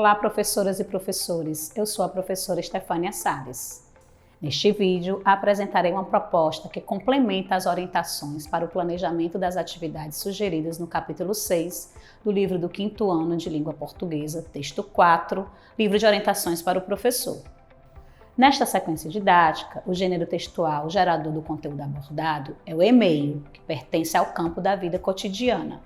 Olá, professoras e professores. Eu sou a professora Estefânia Salles. Neste vídeo, apresentarei uma proposta que complementa as orientações para o planejamento das atividades sugeridas no capítulo 6 do livro do 5º ano de Língua Portuguesa, texto 4, livro de orientações para o professor. Nesta sequência didática, o gênero textual gerador do conteúdo abordado é o e-mail, que pertence ao campo da vida cotidiana.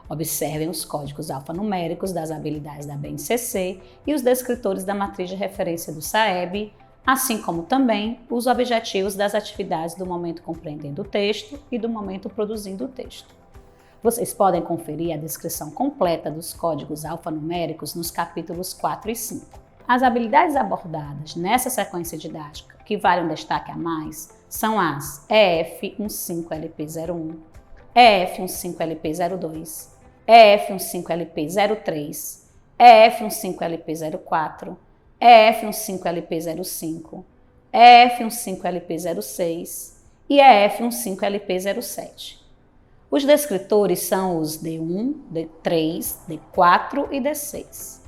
Observem os códigos alfanuméricos das habilidades da BNCC e os descritores da matriz de referência do SAEB, assim como também os objetivos das atividades do momento compreendendo o texto e do momento produzindo o texto. Vocês podem conferir a descrição completa dos códigos alfanuméricos nos capítulos 4 e 5. As habilidades abordadas nessa sequência didática que valem um destaque a mais são as EF15LP01, EF15LP02, EF15LP03, EF15LP04, EF15LP05, EF15LP06 e EF15LP07. Os descritores são os D1, D3, D4 e D6.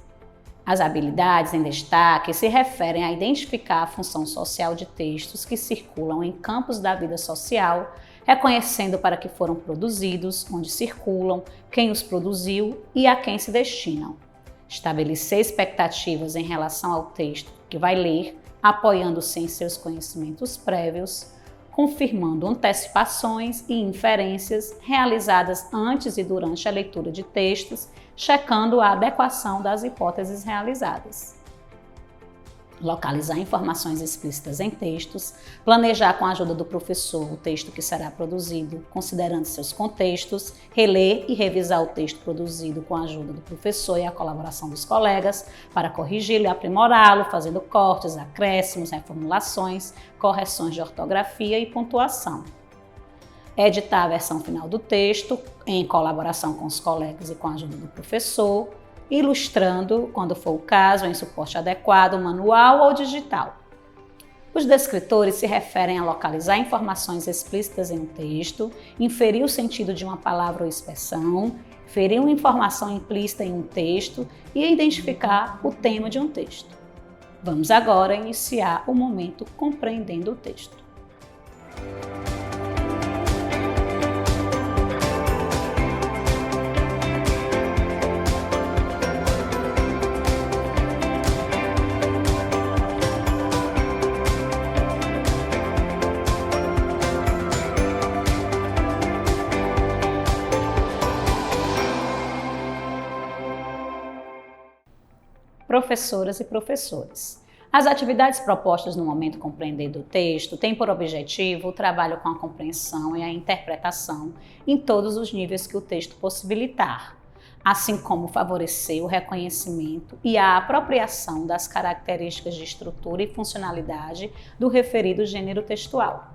As habilidades em destaque se referem a identificar a função social de textos que circulam em campos da vida social, reconhecendo para que foram produzidos, onde circulam, quem os produziu e a quem se destinam. Estabelecer expectativas em relação ao texto que vai ler, apoiando-se em seus conhecimentos prévios, confirmando antecipações e inferências realizadas antes e durante a leitura de textos, checando a adequação das hipóteses realizadas. Localizar informações explícitas em textos, planejar com a ajuda do professor o texto que será produzido, considerando seus contextos, reler e revisar o texto produzido com a ajuda do professor e a colaboração dos colegas para corrigi-lo e aprimorá-lo, fazendo cortes, acréscimos, reformulações, correções de ortografia e pontuação. Editar a versão final do texto em colaboração com os colegas e com a ajuda do professor, ilustrando, quando for o caso, em suporte adequado, manual ou digital. Os descritores se referem a localizar informações explícitas em um texto, inferir o sentido de uma palavra ou expressão, inferir uma informação implícita em um texto e identificar o tema de um texto. Vamos agora iniciar o momento compreendendo o texto. Professoras e professores. As atividades propostas no momento compreendendo o texto têm por objetivo o trabalho com a compreensão e a interpretação em todos os níveis que o texto possibilitar, assim como favorecer o reconhecimento e a apropriação das características de estrutura e funcionalidade do referido gênero textual.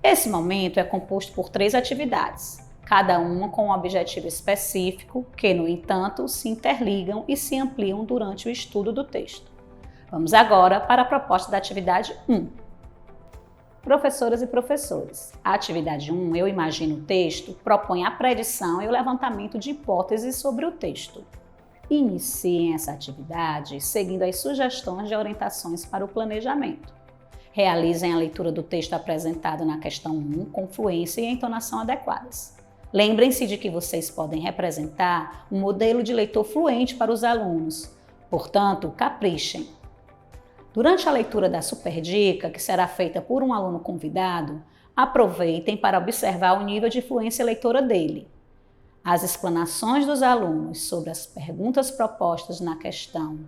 Esse momento é composto por 3 atividades, cada uma com um objetivo específico que, no entanto, se interligam e se ampliam durante o estudo do texto. Vamos agora para a proposta da atividade 1. Professoras e professores, a atividade 1, Eu Imagino o Texto, propõe a predição e o levantamento de hipóteses sobre o texto. Iniciem essa atividade seguindo as sugestões de orientações para o planejamento. Realizem a leitura do texto apresentado na questão 1 com fluência e entonação adequadas. Lembrem-se de que vocês podem representar um modelo de leitor fluente para os alunos, portanto, caprichem. Durante a leitura da Superdica, que será feita por um aluno convidado, aproveitem para observar o nível de fluência leitora dele. As explanações dos alunos sobre as perguntas propostas na questão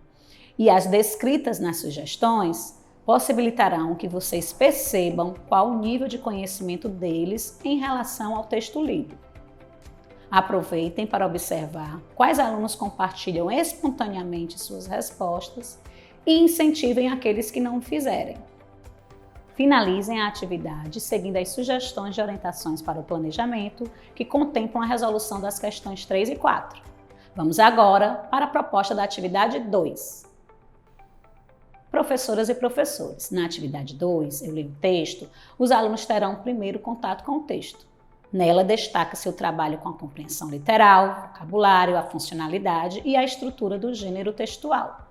e as descritas nas sugestões possibilitarão que vocês percebam qual o nível de conhecimento deles em relação ao texto lido. Aproveitem para observar quais alunos compartilham espontaneamente suas respostas e incentivem aqueles que não o fizerem. Finalizem a atividade seguindo as sugestões de orientações para o planejamento que contemplam a resolução das questões 3 e 4. Vamos agora para a proposta da atividade 2. Professoras e professores, na atividade 2, Eu Leio o Texto, os alunos terão primeiro contato com o texto. Nela destaca-se o trabalho com a compreensão literal, vocabulário, a funcionalidade e a estrutura do gênero textual.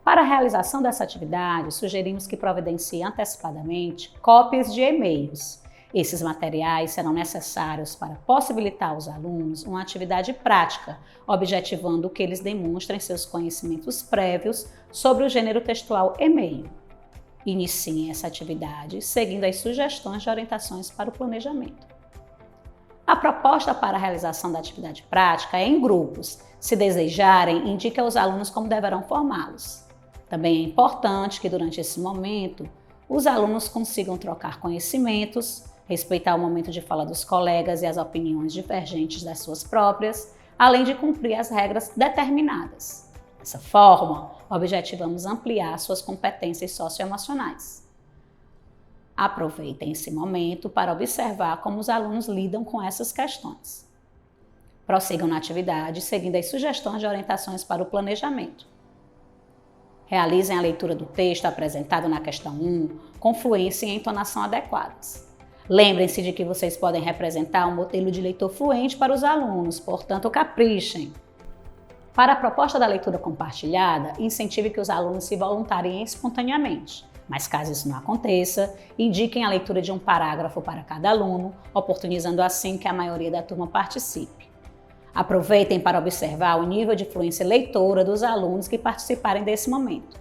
Para a realização dessa atividade, sugerimos que providencie antecipadamente cópias de e-mails. Esses materiais serão necessários para possibilitar aos alunos uma atividade prática, objetivando que eles demonstrem seus conhecimentos prévios sobre o gênero textual e-mail. Iniciem essa atividade seguindo as sugestões de orientações para o planejamento. A proposta para a realização da atividade prática é em grupos. Se desejarem, indique aos alunos como deverão formá-los. Também é importante que durante esse momento os alunos consigam trocar conhecimentos, respeitar o momento de fala dos colegas e as opiniões divergentes das suas próprias, além de cumprir as regras determinadas. Dessa forma, objetivamos ampliar suas competências socioemocionais. Aproveitem esse momento para observar como os alunos lidam com essas questões. Prossigam na atividade, seguindo as sugestões de orientações para o planejamento. Realizem a leitura do texto apresentado na questão 1 com fluência e entonação adequadas. Lembrem-se de que vocês podem representar um modelo de leitor fluente para os alunos, portanto, caprichem. Para a proposta da leitura compartilhada, incentive que os alunos se voluntariem espontaneamente. Mas caso isso não aconteça, indiquem a leitura de um parágrafo para cada aluno, oportunizando assim que a maioria da turma participe. Aproveitem para observar o nível de fluência leitora dos alunos que participarem desse momento.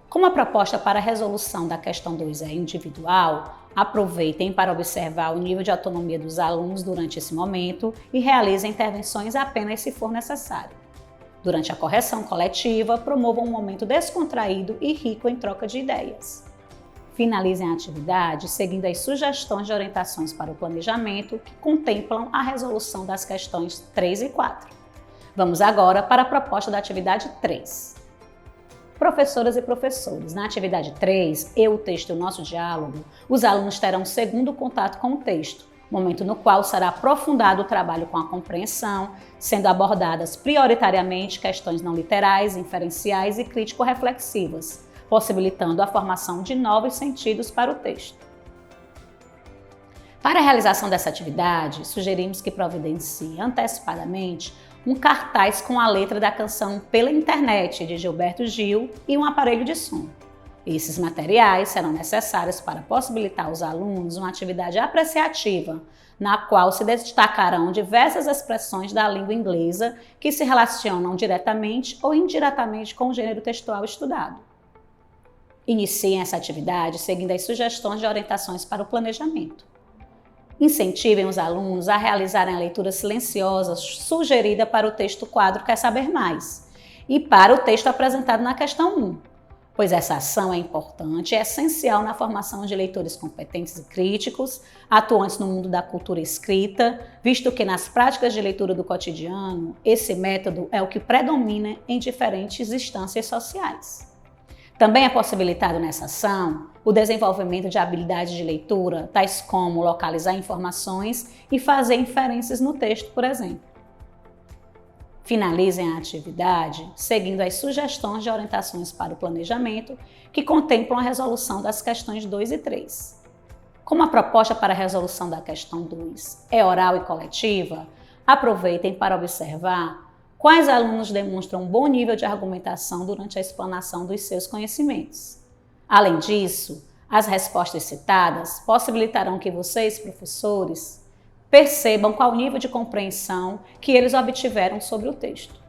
Como a proposta para a resolução da questão 2 é individual, aproveitem para observar o nível de autonomia dos alunos durante esse momento e realizem intervenções apenas se for necessário. Durante a correção coletiva, promovam um momento descontraído e rico em troca de ideias. Finalizem a atividade seguindo as sugestões de orientações para o planejamento que contemplam a resolução das questões 3 e 4. Vamos agora para a proposta da atividade 3. Professoras e professores, na atividade 3, Eu, o Texto e o Nosso Diálogo, os alunos terão um segundo contato com o texto, momento no qual será aprofundado o trabalho com a compreensão, sendo abordadas prioritariamente questões não literais, inferenciais e crítico-reflexivas, possibilitando a formação de novos sentidos para o texto. Para a realização dessa atividade, sugerimos que providencie antecipadamente um cartaz com a letra da canção Pela Internet, de Gilberto Gil, e um aparelho de som. Esses materiais serão necessários para possibilitar aos alunos uma atividade apreciativa, na qual se destacarão diversas expressões da língua inglesa que se relacionam diretamente ou indiretamente com o gênero textual estudado. Iniciem essa atividade seguindo as sugestões de orientações para o planejamento. Incentivem os alunos a realizarem a leitura silenciosa sugerida para o texto quadro Quer Saber Mais e para o texto apresentado na questão 1, pois essa ação é importante e essencial na formação de leitores competentes e críticos, atuantes no mundo da cultura escrita, visto que nas práticas de leitura do cotidiano, esse método é o que predomina em diferentes instâncias sociais. Também é possibilitado nessa ação o desenvolvimento de habilidades de leitura, tais como localizar informações e fazer inferências no texto, por exemplo. Finalizem a atividade seguindo as sugestões de orientações para o planejamento que contemplam a resolução das questões 2 e 3. Como a proposta para a resolução da questão 2 é oral e coletiva, aproveitem para observar quais alunos demonstram um bom nível de argumentação durante a explanação dos seus conhecimentos. Além disso, as respostas citadas possibilitarão que vocês, professores, percebam qual nível de compreensão que eles obtiveram sobre o texto.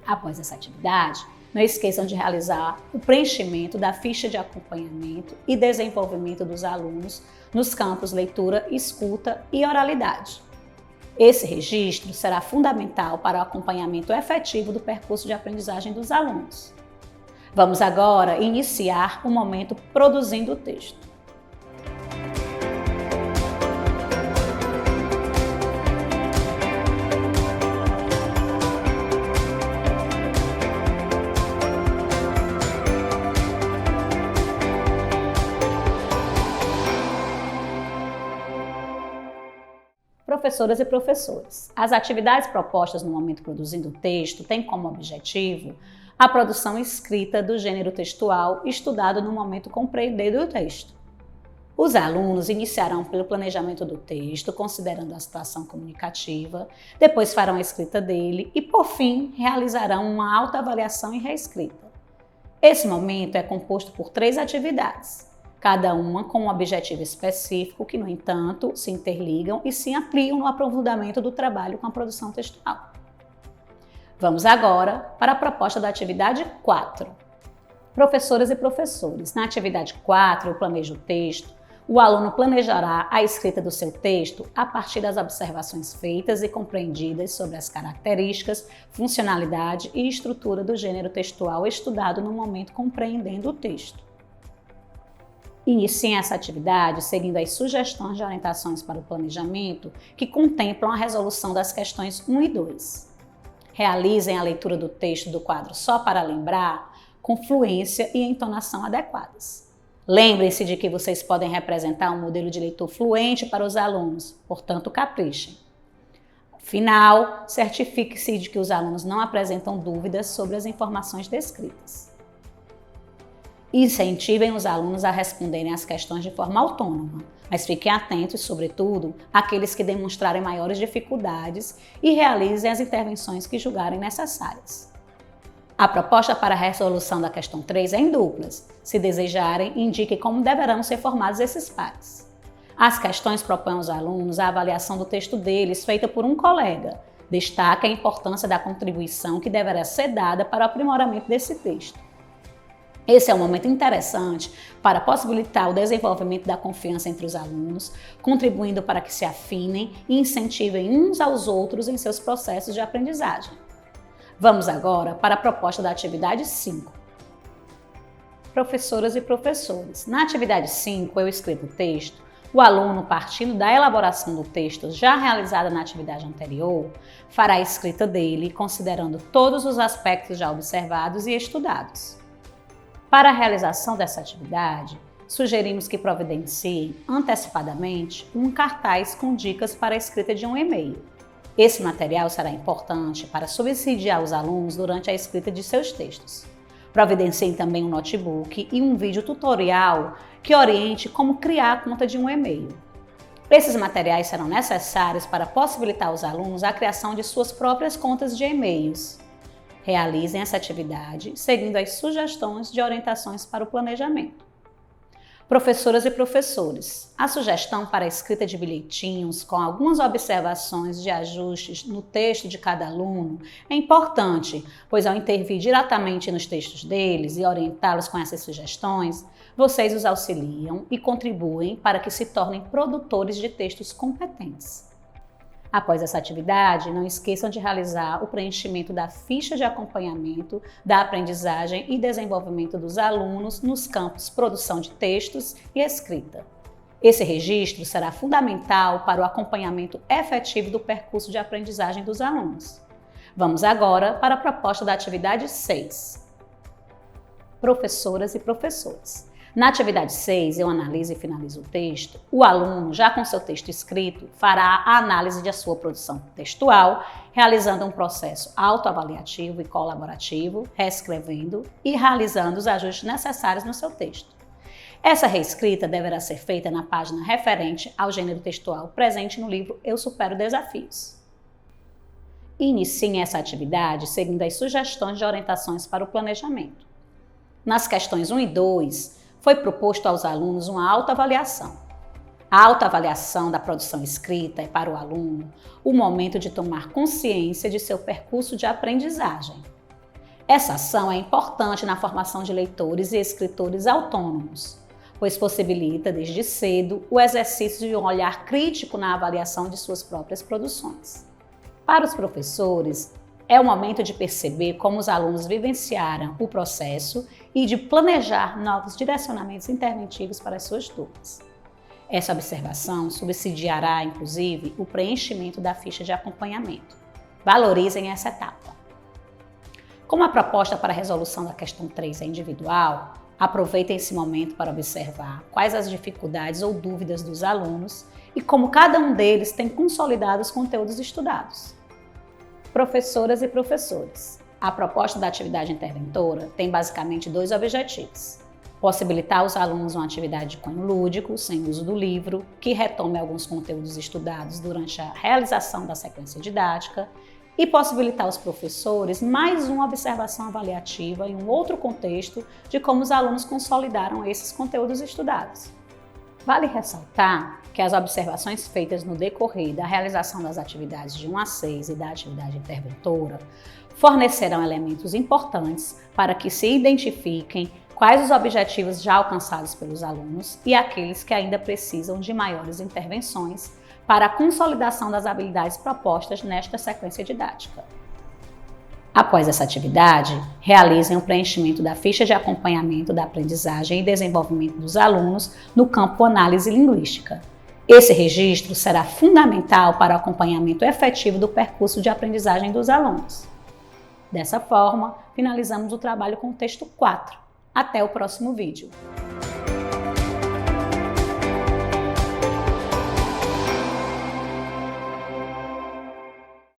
Após essa atividade, não esqueçam de realizar o preenchimento da ficha de acompanhamento e desenvolvimento dos alunos nos campos leitura, escuta e oralidade. Esse registro será fundamental para o acompanhamento efetivo do percurso de aprendizagem dos alunos. Vamos agora iniciar o momento produzindo o texto. Professoras e professores, as atividades propostas no momento produzindo o texto têm como objetivo a produção escrita do gênero textual estudado no momento compreendido do texto. Os alunos iniciarão pelo planejamento do texto, considerando a situação comunicativa, depois farão a escrita dele e, por fim, realizarão uma autoavaliação e reescrita. Esse momento é composto por 3 atividades, cada uma com um objetivo específico que, no entanto, se interligam e se ampliam no aprofundamento do trabalho com a produção textual. Vamos agora para a proposta da atividade 4. Professoras e professores, na atividade 4, o planejo o texto, o aluno planejará a escrita do seu texto a partir das observações feitas e compreendidas sobre as características, funcionalidade e estrutura do gênero textual estudado no momento compreendendo o texto. Iniciem essa atividade seguindo as sugestões de orientações para o planejamento que contemplam a resolução das questões 1 e 2. Realizem a leitura do texto do quadro Só para Lembrar com fluência e entonação adequadas. Lembrem-se de que vocês podem representar um modelo de leitor fluente para os alunos, portanto, caprichem. Ao final, certifique-se de que os alunos não apresentam dúvidas sobre as informações descritas. Incentivem os alunos a responderem às questões de forma autônoma, mas fiquem atentos, sobretudo, àqueles que demonstrarem maiores dificuldades e realizem as intervenções que julgarem necessárias. A proposta para a resolução da questão 3 é em duplas. Se desejarem, indique como deverão ser formados esses pares. As questões propõem aos alunos a avaliação do texto deles, feita por um colega. Destaque a importância da contribuição que deverá ser dada para o aprimoramento desse texto. Esse é um momento interessante para possibilitar o desenvolvimento da confiança entre os alunos, contribuindo para que se afinem e incentivem uns aos outros em seus processos de aprendizagem. Vamos agora para a proposta da atividade 5. Professoras e professores, na atividade 5, eu escrevo o texto. O aluno, partindo da elaboração do texto já realizada na atividade anterior, fará a escrita dele, considerando todos os aspectos já observados e estudados. Para a realização dessa atividade, sugerimos que providenciem antecipadamente um cartaz com dicas para a escrita de um e-mail. Esse material será importante para subsidiar os alunos durante a escrita de seus textos. Providenciem também um notebook e um vídeo tutorial que oriente como criar a conta de um e-mail. Esses materiais serão necessários para possibilitar aos alunos a criação de suas próprias contas de e-mails. Realizem essa atividade seguindo as sugestões de orientações para o planejamento. Professoras e professores, a sugestão para a escrita de bilhetinhos com algumas observações de ajustes no texto de cada aluno é importante, pois ao intervir diretamente nos textos deles e orientá-los com essas sugestões, vocês os auxiliam e contribuem para que se tornem produtores de textos competentes. Após essa atividade, não esqueçam de realizar o preenchimento da ficha de acompanhamento da aprendizagem e desenvolvimento dos alunos nos campos produção de textos e escrita. Esse registro será fundamental para o acompanhamento efetivo do percurso de aprendizagem dos alunos. Vamos agora para a proposta da atividade 6. Professoras e professores. Na atividade 6, eu analiso e finalizo o texto. O aluno, já com seu texto escrito, fará a análise de sua produção textual, realizando um processo autoavaliativo e colaborativo, reescrevendo e realizando os ajustes necessários no seu texto. Essa reescrita deverá ser feita na página referente ao gênero textual presente no livro Eu Supero Desafios. Iniciem essa atividade seguindo as sugestões de orientações para o planejamento. Nas questões 1 e 2, foi proposto aos alunos uma autoavaliação. A autoavaliação da produção escrita é para o aluno o momento de tomar consciência de seu percurso de aprendizagem. Essa ação é importante na formação de leitores e escritores autônomos, pois possibilita desde cedo o exercício de um olhar crítico na avaliação de suas próprias produções. Para os professores, é o momento de perceber como os alunos vivenciaram o processo e de planejar novos direcionamentos interventivos para as suas turmas. Essa observação subsidiará, inclusive, o preenchimento da ficha de acompanhamento. Valorizem essa etapa. Como a proposta para a resolução da questão 3 é individual, aproveitem esse momento para observar quais as dificuldades ou dúvidas dos alunos e como cada um deles tem consolidado os conteúdos estudados. Professoras e professores, a proposta da atividade interventora tem basicamente 2 objetivos. Possibilitar aos alunos uma atividade de cunho lúdico, sem uso do livro, que retome alguns conteúdos estudados durante a realização da sequência didática, e possibilitar aos professores mais uma observação avaliativa em um outro contexto de como os alunos consolidaram esses conteúdos estudados. Vale ressaltar que as observações feitas no decorrer da realização das atividades de 1 a 6 e da atividade interventora fornecerão elementos importantes para que se identifiquem quais os objetivos já alcançados pelos alunos e aqueles que ainda precisam de maiores intervenções para a consolidação das habilidades propostas nesta sequência didática. Após essa atividade, realizem o preenchimento da ficha de acompanhamento da aprendizagem e desenvolvimento dos alunos no campo análise linguística. Esse registro será fundamental para o acompanhamento efetivo do percurso de aprendizagem dos alunos. Dessa forma, finalizamos o trabalho com o texto 4. Até o próximo vídeo.